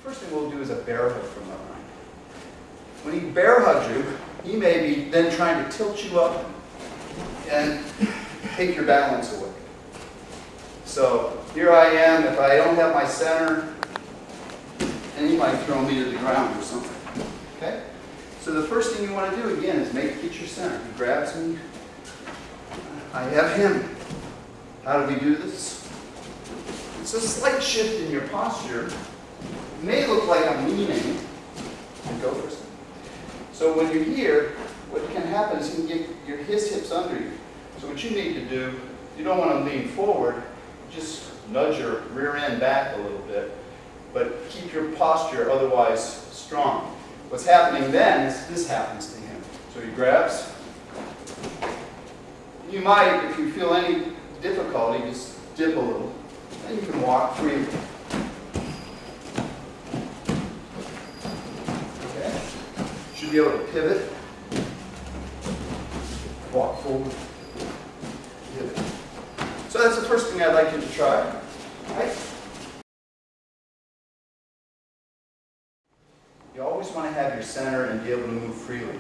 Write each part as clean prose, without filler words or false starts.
First thing we'll do is a bear hug from behind. When he bear hugs you, he may be then trying to tilt you up and take your balance away. So here I am, if I don't have my center, and he might throw me to the ground or something. Okay? So the first thing you want to do again is get your center. He grabs me. I have him. How do we do this? It's a slight shift in your posture. It may look like I'm leaning. Go for a second. So when you're here, what can happen is you can get his hips under you. So what you need to do, you don't want to lean forward, just nudge your rear end back a little bit, but keep your posture otherwise strong. What's happening then is this happens to him. So he grabs. You might, if you feel any difficulty, just dip a little, and you can walk freely. Okay? Should be able to pivot, walk forward, pivot. So that's the first thing I'd like you to try. Right? You always want to have your center and be able to move freely.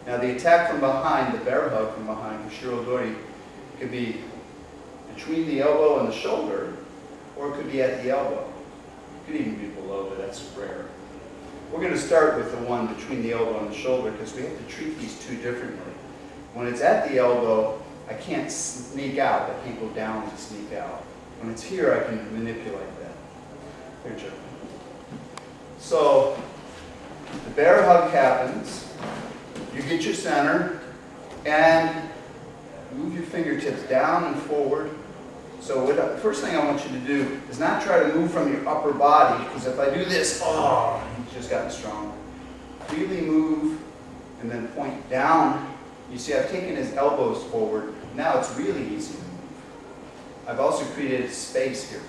Now the attack from behind, the bear hug from behind, Ushiro could be between the elbow and the shoulder, or it could be at the elbow. It could even be below, but that's rare. We're going to start with the one between the elbow and the shoulder because we have to treat these two differently. When it's at the elbow, I can't sneak out. I can't go down and sneak out. When it's here, I can manipulate that. Here, Joe. So the bear hug happens. You get your center and move your fingertips down and forward. So the first thing I want you to do is not try to move from your upper body, because if I do this, you've just gotten stronger. Really move and then point down. You see, I've taken his elbows forward. Now it's really easy to move. I've also created space here.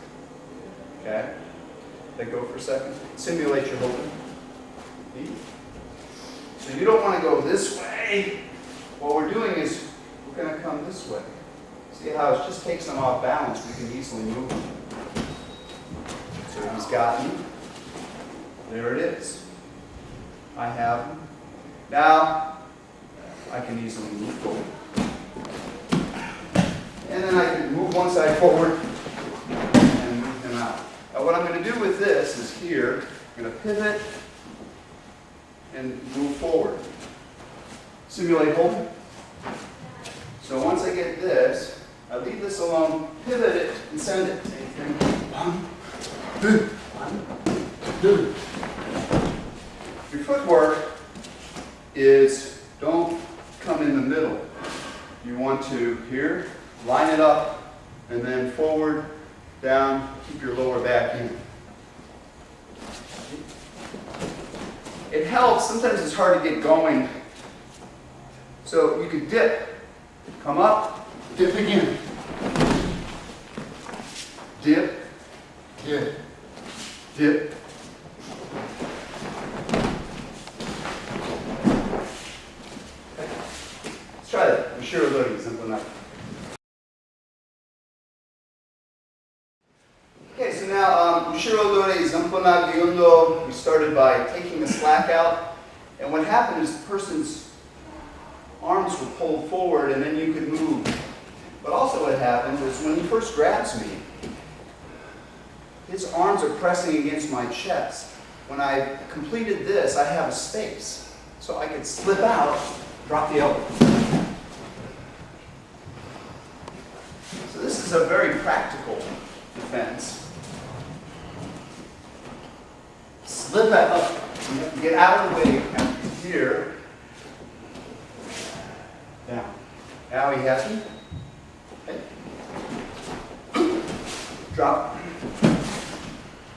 Okay? Let go for a second. Simulate your holding. So you don't want to go this way. What we're doing is we're going to come this way. See how it just takes them off balance. We can easily move them. So he's got me. There it is. I have him. Now I can easily move forward. And then I can move one side forward and move him out. Now what I'm going to do with this is here, I'm going to pivot and move forward. Simulate holding. So once I get this, I leave this alone, pivot it, and send it. Same thing. 1, 2, 1, 2. Your footwork is don't come in the middle. You want to, here, line it up, and then forward, down, keep your lower back in. It helps. Sometimes it's hard to get going. So you could dip. Come up, dip again. Dip, dip, dip. Okay. Let's try that. Ushiro simple enough. Okay, so now Ushiro Zamponagi Undo, we started by taking the slack out. And what happened is the person's arms were pulled forward and then you could move. But also what happened was when he first grabs me, his arms are pressing against my chest. When I completed this, I have a space. So I could slip out, drop the elbow. So this is a very practical defense. Slip that up. You have to get out of the way. Here. Down. Now he has me. Okay. Drop.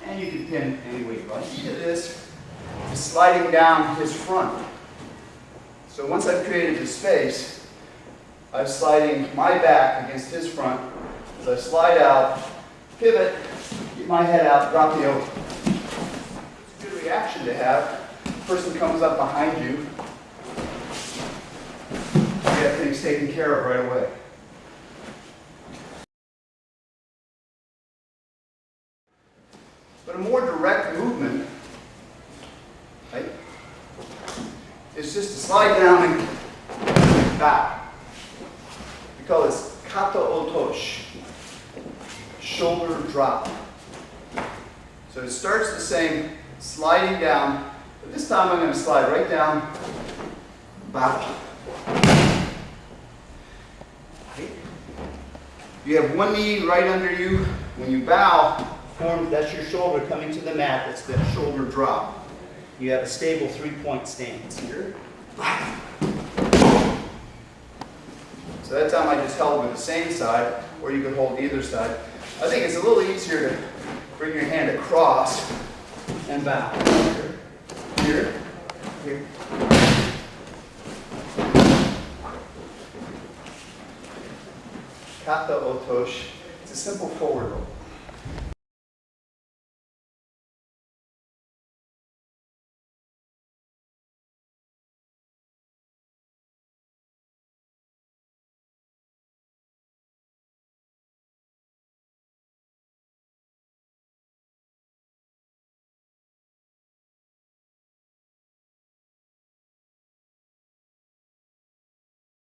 And you can pin any way you like. The key to this is sliding down his front. So once I've created this space, I'm sliding my back against his front. As I slide out, pivot, get my head out, drop the elbow. It's a good reaction to have. The person comes up behind you. You get things taken care of right away. But a more direct movement is just to slide down and bow. We call this kata otosh, shoulder drop. So it starts the same, sliding down, but this time I'm going to slide right down, bow. You have one knee right under you. When you bow, that's your shoulder coming to the mat. That's the shoulder drop. You have a stable 3-point stance here. So that time I just held with the same side, or you could hold either side. I think it's a little easier to bring your hand across and bow. Here, here. Kata otosh. It's a simple forward roll.